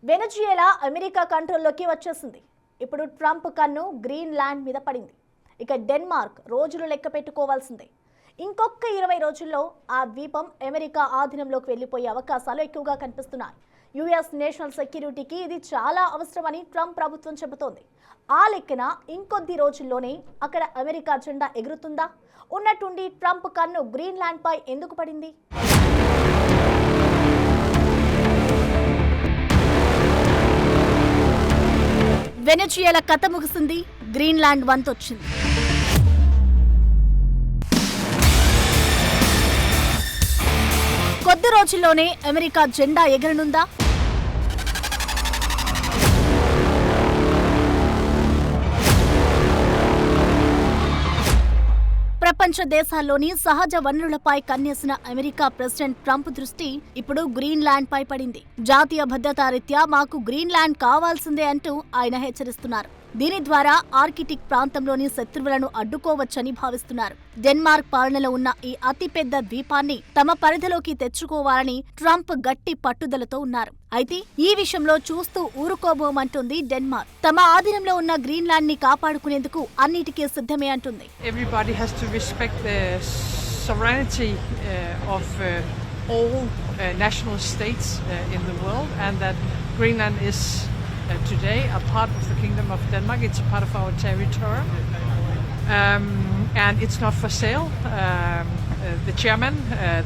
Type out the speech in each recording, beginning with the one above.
వెనెజుయేలా America కంట్రోల్లోకి వచ్చేసింది. ఇప్పుడు ట్రంప్ కన్ను గ్రీన్లాండ్ మీద పడింది. ఇక డెన్మార్క్ రోజులు లెక్క పెట్టుకోవాల్సిందే. ఇంకొక 20 రోజుల్లో ఆ ద్వీపం అమెరికా ఆధీనంలోకి వెళ్లిపోయే అవకాశాలు ఎక్కువగా కనిపిస్తున్నాయి. యుఎస్ నేషనల్ సెక్యూరిటీకి ఇది చాలా అవసరమని ట్రంప్ ప్రభుత్వం చెబుతోంది. ఆ లెక్కన ఇంకొద్ది రోజుల్లోనే అక్కడ అమెరికా జెండా ఎగురుతుందా? ఉన్నట్టుండి ట్రంప్ కన్ను గ్రీన్లాండ్ పై ఎందుకు పడింది? వెనెజుయేలా కథ ముగిసింది, గ్రీన్లాండ్ వంతొచ్చింది. కొద్ది రోజుల్లోనే అమెరికా జెండా ఎగరనుందా? ప్రపంచ దేశాల్లోని సహజ వనరులపై కన్నేసిన అమెరికా ప్రెసిడెంట్ ట్రంప్ దృష్టి ఇప్పుడు గ్రీన్లాండ్ పై పడింది. జాతీయ భద్రతా రీత్యా మాకు గ్రీన్లాండ్ కావాల్సిందే అంటూ ఆయన హెచ్చరిస్తున్నారు. దీని ద్వారా ఆర్కిటిక్ ప్రాంతంలోని శత్రువులను అడ్డుకోవచ్చని భావిస్తున్నారు. డెన్మార్క్ పాలనలో ఉన్న ఈ అతిపెద్ద ద్వీపాన్ని తమ పరిధిలోకి తెచ్చుకోవాలని ట్రంప్ గట్టి పట్టుదలతో ఉన్నారు. అయితే ఈ విషయంలో చూస్తూ ఊరుకోబోమంటుంది డెన్మార్క్. తమ ఆధీనంలో ఉన్న గ్రీన్లాండ్ ని కాపాడుకునేందుకు అన్నిటికీ సిద్ధమే అంటుంది. Everybody has to respect the sovereignty of all national states in the world, and that Greenland is today a part of the Kingdom of Denmark. It's a part of our territory, and it's not for sale. The chairman,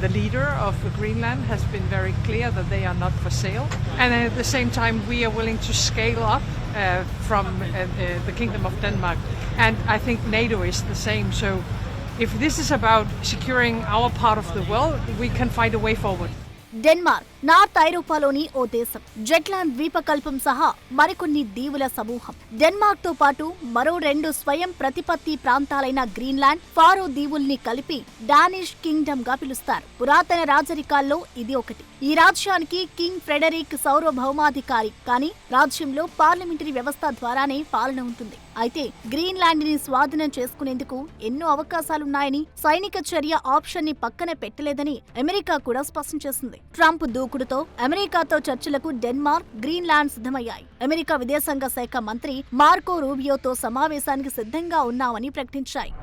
the leader of Greenland, has been very clear that they are not for sale. And at the same time, we are willing to scale up from the Kingdom of Denmark. And I think NATO is the same. So if this is about securing our part of the world, we can find a way forward. Denmark north ఐరోపాలోని ఓ దేశం. Jutland ద్వీపకల్పం సహా మరికొన్ని దీవుల సమూహం. Denmark తో పాటు మరో 2 స్వయం ప్రతిపత్తి ప్రాంతాలైన గ్రీన్లాండ్, ఫారో దీవుల్ని కలిపి డానిష్ కింగ్డమ్ గా పిలుస్తారు. పురాతన రాజరికాల్లో ఇది ఒకటి. ఈ రాజ్యానికి కింగ్ ఫ్రెడరిక్ సార్వభౌమాధికారి, కానీ రాజ్యంలో పార్లమెంటరీ వ్యవస్థ ద్వారానే పాలన ఉంటుంది. అయితే గ్రీన్లాండ్ ని స్వాధీనం చేసుకునేందుకు ఎన్నో అవకాశాలున్నాయని, సైనిక చర్య ఆప్షన్ ని పక్కన పెట్టలేదని అమెరికా కూడా స్పష్టం చేసింది. ట్రంప్ దూకుడుతో అమెరికాతో చర్చలకు డెన్మార్క్, గ్రీన్లాండ్ సిద్ధమయ్యాయి. అమెరికా విదేశాంగ శాఖ మంత్రి మార్కో రూబియోతో సమావేశానికి సిద్ధంగా ఉన్నామని ప్రకటించాయి.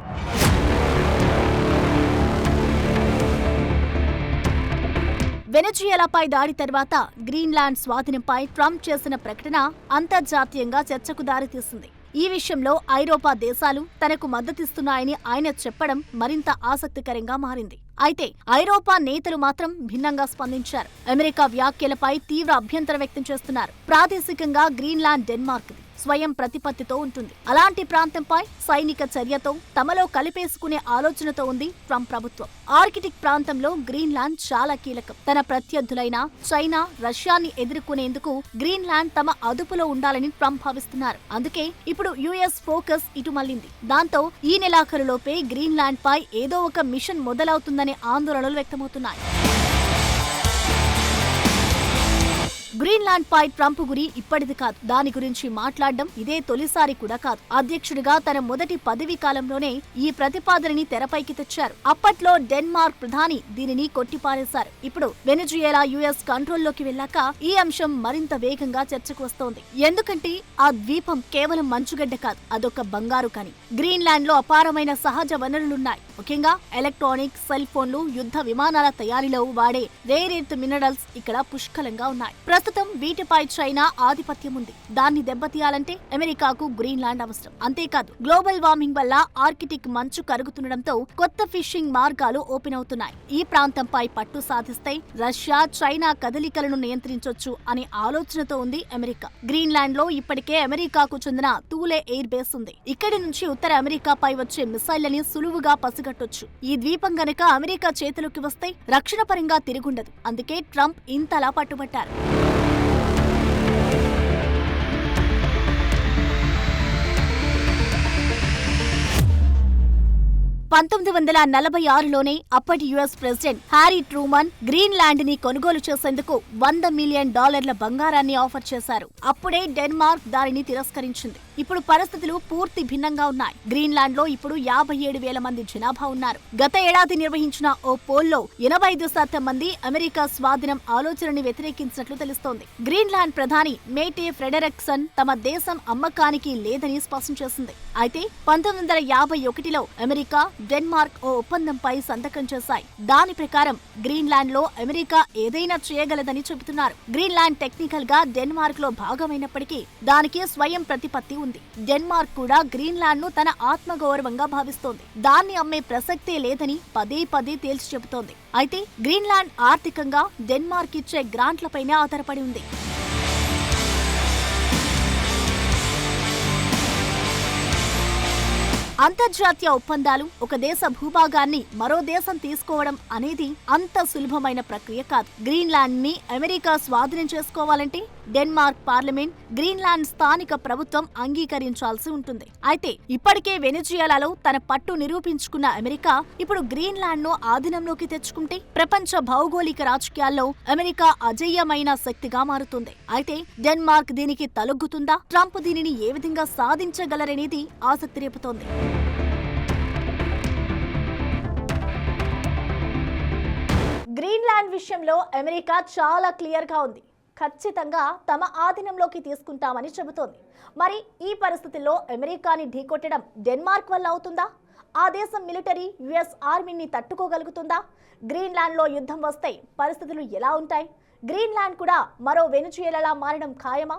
వెనెజుయేలాపై దాడి తర్వాత గ్రీన్లాండ్ స్వాధీనంపై ట్రంప్ చేసిన ప్రకటన అంతర్జాతీయంగా చర్చకు దారితీసింది. ఈ విషయంలో ఐరోపా దేశాలు తనకు మద్దతిస్తున్నాయని ఆయన చెప్పడం మరింత ఆసక్తికరంగా మారింది. అయితే ఐరోపా నేతలు మాత్రం భిన్నంగా స్పందించారు. అమెరికా వ్యాఖ్యలపై తీవ్ర అభ్యంతరం వ్యక్తం చేస్తున్నారు. ప్రాదేశికంగా గ్రీన్లాండ్ డెన్మార్క్ స్వయం ప్రతిపత్తితో ఉంటుంది. అలాంటి ప్రాంతంపై సైనిక చర్యతో తమలో కలిపేసుకునే ఆలోచనతో ఉంది ట్రంప్ ప్రభుత్వం. ఆర్కిటిక్ ప్రాంతంలో గ్రీన్లాండ్ చాలా కీలకం. తన ప్రత్యర్థులైన చైనా, రష్యాని ఎదుర్కొనేందుకు గ్రీన్లాండ్ తమ అదుపులో ఉండాలని ట్రంప్ భావిస్తున్నారు. అందుకే ఇప్పుడు యుఎస్ ఫోకస్ ఇటు మళ్లింది. దాంతో ఈ నెలాఖరులోపే గ్రీన్లాండ్ పై ఏదో ఒక మిషన్ మొదలవుతుందనే ఆందోళనలు వ్యక్తమవుతున్నాయి. గ్రీన్లాండ్ పై ట్రంప్ గురి ఇప్పటిది కాదు. దాని గురించి మాట్లాడడం ఇదే తొలిసారి కూడా కాదు. అధ్యక్షుడిగా తన మొదటి పదవీ కాలంలోనే ఈ ప్రతిపాదనని తెరపైకి తెచ్చారు. అప్పట్లో డెన్మార్క్ ప్రధాని దీనిని కొట్టిపారేశారు. ఇప్పుడు వెనెజుయేలా యుఎస్ కంట్రోల్లోకి వెళ్ళాక ఈ అంశం మరింత వేగంగా చర్చకు వస్తోంది. ఎందుకంటే ఆ ద్వీపం కేవలం మంచుగడ్డ కాదు, అదొక బంగారు కాని. గ్రీన్లాండ్ లో అపారమైన సహజ వనరులున్నాయి. ముఖ్యంగా ఎలక్ట్రానిక్స్, సెల్ ఫోన్లు, యుద్ధ విమానాల తయారీలో వాడే రేర్ ఎర్త్ మినరల్స్ ఇక్కడ పుష్కలంగా ఉన్నాయి. ప్రస్తుతం వీటిపై చైనా ఆధిపత్యం ఉంది. దాన్ని దెబ్బతీయాలంటే అమెరికాకు గ్రీన్లాండ్ అవసరం. అంతేకాదు, గ్లోబల్ వార్మింగ్ వల్ల ఆర్కిటిక్ మంచు కరుగుతుండటంతో కొత్త ఫిషింగ్ మార్గాలు ఓపెన్ అవుతున్నాయి. ఈ ప్రాంతంపై పట్టు సాధిస్తే రష్యా, చైనా కదలికలను నియంత్రించొచ్చు అనే ఆలోచనతో ఉంది అమెరికా. గ్రీన్లాండ్ లో ఇప్పటికే అమెరికాకు చెందిన తూలే ఎయిర్ బేస్ ఉంది. ఇక్కడి నుంచి ఉత్తర అమెరికాపై వచ్చే మిసైళ్లని సులువుగా పసిగట్టొచ్చు. ఈ ద్వీపం గనక అమెరికా చేతులకు వస్తే రక్షణ పరంగా తిరుగుండదు. అందుకే ట్రంప్ ఇంతలా పట్టుబట్టారు. 1946లోనే అప్పటి US president Harry Truman Greenland ని కొనుగోలు చేసేందుకు $100 మిలియన్ బంగారాన్ని ఆఫర్ చేశారు. అప్పుడే డెన్మార్క్ దానిని తిరస్కరించింది. ఇప్పుడు పరిస్థితులు పూర్తి భిన్నంగా ఉన్నాయి. గ్రీన్లాండ్ లో ఇప్పుడు 57,000 మంది జనాభా ఉన్నారు. గత ఏడాది నిర్వహించిన ఓ పోల్లో 85% మంది అమెరికా స్వాధీనం ఆలోచనని వ్యతిరేకించినట్లు తెలుస్తోంది. గ్రీన్లాండ్ ప్రధాని మేటే ఫ్రెడరిక్సన్ తమ దేశం అమ్మకానికి లేదని స్పష్టం చేసింది. అయితే 1951లో అమెరికా, డెన్మార్క్ ఓ ఒప్పందంపై సంతకం చేశాయి. దాని ప్రకారం గ్రీన్లాండ్ లో అమెరికా ఏదైనా చేయగలదని చెబుతున్నారు. గ్రీన్లాండ్ టెక్నికల్ గా డెన్మార్క్ లో భాగమైనప్పటికీ దానికి స్వయం ప్రతిపత్తి ఉంది. డెన్మార్క్ కూడా గ్రీన్లాండ్ ను తన ఆత్మగౌరవంగా భావిస్తోంది. దాన్ని అమ్మే ప్రసక్తే లేదని పదే పదే తేల్చి చెబుతోంది. అయితే గ్రీన్లాండ్ ఆర్థికంగా డెన్మార్క్ ఇచ్చే గ్రాంట్లపైనే ఆధారపడి ఉంది. అంతర్జాతీయ ఒప్పందాలు, ఒక దేశ భూభాగాన్ని మరో దేశం తీసుకోవడం అనేది అంత సులభమైన ప్రక్రియ కాదు. గ్రీన్లాండ్ ని అమెరికా స్వాధీనం చేసుకోవాలంటే డెన్మార్క్ పార్లమెంట్, గ్రీన్లాండ్ స్థానిక ప్రభుత్వం అంగీకరించాల్సి ఉంటుంది. అయితే ఇప్పటికే వెనిజుయలాలో తన పట్టు నిరూపించుకున్న అమెరికా ఇప్పుడు గ్రీన్లాండ్ ను ఆధీనంలోకి తెచ్చుకుంటే ప్రపంచ భౌగోళిక రాజకీయాల్లో అమెరికా అజేయమైన శక్తిగా మారుతుంది. అయితే డెన్మార్క్ దీనికి తలొగ్గుతుందా? ట్రంప్ దీనిని ఏ విధంగా సాధించగలరనేది ఆసక్తి రేపుతోంది. గ్రీన్లాండ్ విషయంలో అమెరికా చాలా క్లియర్ గా ఉంది. ఖచ్చితంగా తమ ఆధీనంలోకి తీసుకుంటామని చెబుతోంది. మరి ఈ పరిస్థితుల్లో అమెరికాని ఢీకొట్టడం డెన్మార్క్ వల్ల అవుతుందా? ఆ దేశం మిలిటరీ యుఎస్ ఆర్మీని తట్టుకోగలుగుతుందా? గ్రీన్లాండ్లో యుద్ధం వస్తే పరిస్థితులు ఎలా ఉంటాయి? గ్రీన్లాండ్ కూడా మరో వెనిజుయలాలా మారడం ఖాయమా?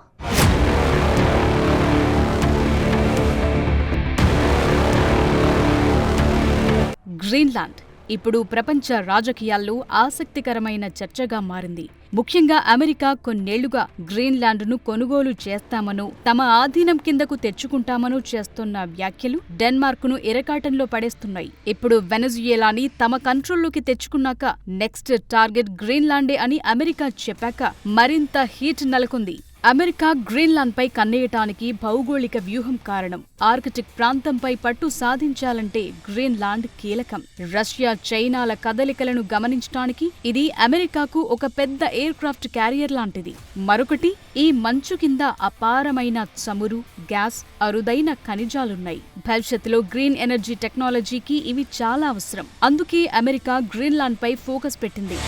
గ్రీన్లాండ్ ఇప్పుడు ప్రపంచ రాజకీయాల్లో ఆసక్తికరమైన చర్చగా మారింది. ముఖ్యంగా అమెరికా కొన్నేళ్లుగా గ్రీన్లాండ్ను కొనుగోలు చేస్తామనో, తమ ఆధీనం కిందకు తెచ్చుకుంటామనో చేస్తున్న వ్యాఖ్యలు డెన్మార్క్ను ఇరకాటంలో పడేస్తున్నాయి. ఇప్పుడు వెనజుయేలాని తమ కంట్రోల్లోకి తెచ్చుకున్నాక నెక్స్ట్ టార్గెట్ గ్రీన్లాండే అని అమెరికా చెప్పాక మరింత హీట్ నెలకొంది. అమెరికా గ్రీన్లాండ్పై కన్నేయటానికి భౌగోళిక వ్యూహం కారణం. ఆర్కిటిక్ ప్రాంతంపై పట్టు సాధించాలంటే గ్రీన్లాండ్ కీలకం. రష్యా, చైనాల కదలికలను గమనించటానికి ఇది అమెరికాకు ఒక పెద్ద ఎయిర్ క్రాఫ్ట్ క్యారియర్ లాంటిది. మరొకటి, ఈ మంచు కింద అపారమైన చమురు, గ్యాస్, అరుదైన ఖనిజాలున్నాయి. భవిష్యత్తులో గ్రీన్ ఎనర్జీ టెక్నాలజీకి ఇవి చాలా అవసరం. అందుకే అమెరికా గ్రీన్లాండ్పై ఫోకస్ పెట్టింది.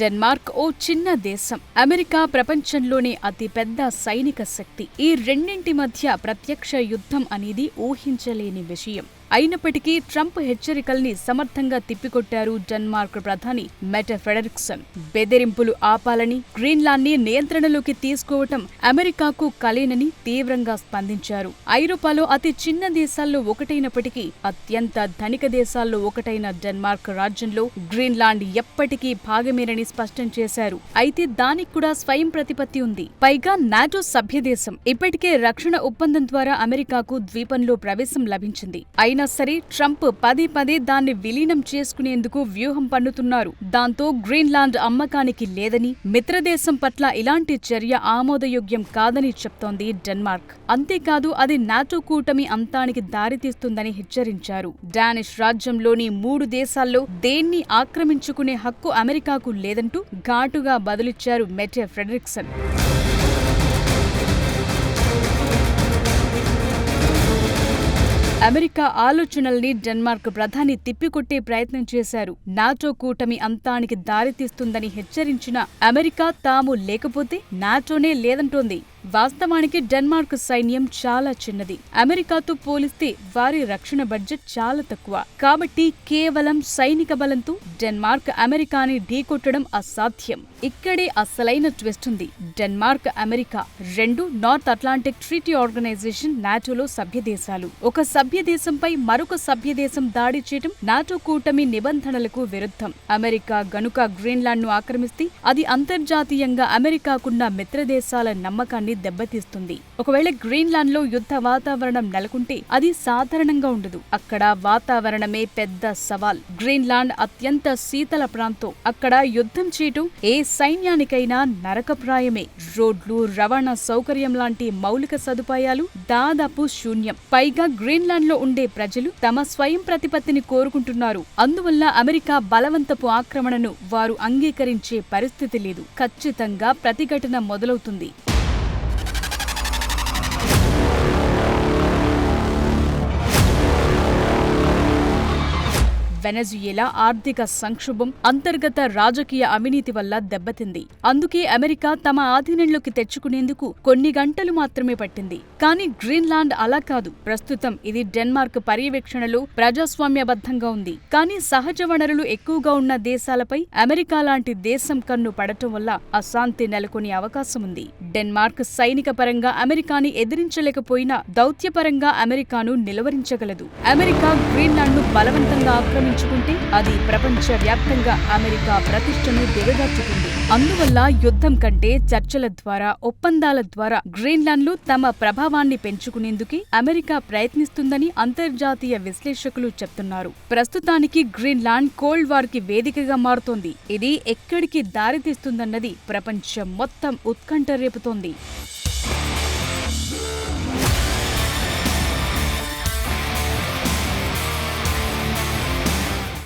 డెన్మార్క్ ఓ చిన్న దేశం. అమెరికా ప్రపంచంలోనే అతిపెద్ద సైనిక శక్తి. ఈ రెండింటి మధ్య ప్రత్యక్ష యుద్ధం అనేది ఊహించలేని విషయం. అయినప్పటికీ ట్రంప్ హెచ్చరికల్ని సమర్థంగా తిప్పికొట్టారు డెన్మార్క్ ప్రధాని మెటే ఫ్రెడరిక్సన్. బెదిరింపులు ఆపాలని, గ్రీన్లాండ్ని నియంత్రణలోకి తీసుకోవటం అమెరికాకు కలేనని తీవ్రంగా స్పందించారు. ఐరోపాలో అతి చిన్న దేశాల్లో ఒకటైనప్పటికీ అత్యంత ధనిక దేశాల్లో ఒకటైన డెన్మార్క్ రాజ్యంలో గ్రీన్లాండ్ ఎప్పటికీ భాగమేనని స్పష్టం చేశారు. అయితే దానికి కూడా స్వయం ప్రతిపత్తి ఉంది. పైగా నాటో సభ్యదేశం. ఇప్పటికే రక్షణ ఒప్పందం ద్వారా అమెరికాకు ద్వీపంలో ప్రవేశం లభించింది. అయినా సరే ట్రంప్ పదే పదే దాన్ని విలీనం చేసుకునేందుకు వ్యూహం పన్నుతున్నారు. దాంతో గ్రీన్లాండ్ అమ్మకానికి లేదని, మిత్రదేశం పట్ల ఇలాంటి చర్య ఆమోదయోగ్యం కాదని చెప్తోంది డెన్మార్క్. అంతేకాదు అది నాటో కూటమి అంతానికి దారితీస్తుందని హెచ్చరించారు. డానిష్ రాజ్యంలోని 3 దేశాల్లో దేన్ని ఆక్రమించుకునే హక్కు అమెరికాకు లేదంటూ ఘాటుగా బదులిచ్చారు మెటే ఫ్రెడరిక్సన్. అమెరికా ఆలోచనల్ని డెన్మార్క్ ప్రధాని తిప్పికొట్టే ప్రయత్నం చేశారు. నాటో కూటమి అంతానికి దారితీస్తుందని హెచ్చరించిన అమెరికా తాము లేకపోతే నాటోనే లేదంటోంది. వాస్తవానికి డెన్మార్క్ సైన్యం చాలా చిన్నది. అమెరికాతో పోలిస్తే వారి రక్షణ బడ్జెట్ చాలా తక్కువ. కాబట్టి కేవలం సైనిక బలంతో డెన్మార్క్ అమెరికాని ఢీకొట్టడం అసాధ్యం. ఇక్కడే అసలైన ట్విస్ట్ ఉంది. డెన్మార్క్, అమెరికా రెండు నార్త్ అట్లాంటిక్ ట్రీటీ ఆర్గనైజేషన్ నాటోలో సభ్యదేశాలు. ఒక సభ్యదేశంపై మరొక సభ్యదేశం దాడి చేయడం నాటో కూటమి నిబంధనలకు విరుద్ధం. అమెరికా గనుక గ్రీన్లాండ్ ను ఆక్రమిస్తే అది అంతర్జాతీయంగా అమెరికాకున్న మిత్రదేశాల నమ్మకాన్ని ప్రతిష్టని దెబ్బతీస్తుంది. ఒకవేళ గ్రీన్లాండ్ లో యుద్ధ వాతావరణం నెలకొంటే అది సాధారణంగా ఉండదు. అక్కడ వాతావరణమే పెద్ద సవాల్. గ్రీన్లాండ్ అత్యంత శీతల ప్రాంతం. అక్కడ యుద్ధం చేయటం ఏ సైన్యానికైనా నరకప్రాయమే. రోడ్లు, రవాణా సౌకర్యం లాంటి మౌలిక సదుపాయాలు దాదాపు శూన్యం. పైగా గ్రీన్లాండ్ లో ఉండే ప్రజలు తమ స్వయం ప్రతిపత్తిని కోరుకుంటున్నారు. అందువల్ల అమెరికా బలవంతపు ఆక్రమణను వారు అంగీకరించే పరిస్థితి లేదు. ఖచ్చితంగా ప్రతిఘటన మొదలవుతుంది. వెనజుయేలా ఆర్థిక సంక్షోభం, అంతర్గత రాజకీయ అవినీతి వల్ల దెబ్బతింది. అందుకే అమెరికా తమ ఆధీనంలోకి తెచ్చుకునేందుకు కొన్ని గంటలు మాత్రమే పట్టింది. కానీ గ్రీన్లాండ్ అలా కాదు. ప్రస్తుతం ఇది డెన్మార్క్ పర్యవేక్షణలో ప్రజాస్వామ్యబద్ధంగా ఉంది. కానీ సహజ వనరులు ఎక్కువగా ఉన్న దేశాలపై అమెరికా లాంటి దేశం కన్ను పడటం వల్ల అశాంతి నెలకొనే అవకాశం ఉంది. డెన్మార్క్ సైనిక పరంగా అమెరికాని ఎదిరించలేకపోయినా దౌత్యపరంగా అమెరికాను నిలువరించగలదు. అమెరికా గ్రీన్లాండ్ ను బలవంతంగా ఆక్రమించుకుంటే అది ప్రపంచ వ్యాప్తంగా అమెరికా ప్రతిష్టను దిగజార్చుతుంది. అందువల్ల యుద్ధం కంటే చర్చల ద్వారా, ఒప్పందాల ద్వారా గ్రీన్లాండ్లు తమ ప్రభావాన్ని పెంచుకునేందుకే అమెరికా ప్రయత్నిస్తుందని అంతర్జాతీయ విశ్లేషకులు చెప్తున్నారు. ప్రస్తుతానికి గ్రీన్లాండ్ కోల్డ్ వార్ కి వేదికగా మారుతోంది. ఇది ఎక్కడికి దారితీస్తుందన్నది ప్రపంచం మొత్తం ఉత్కంఠ రేపుతోంది.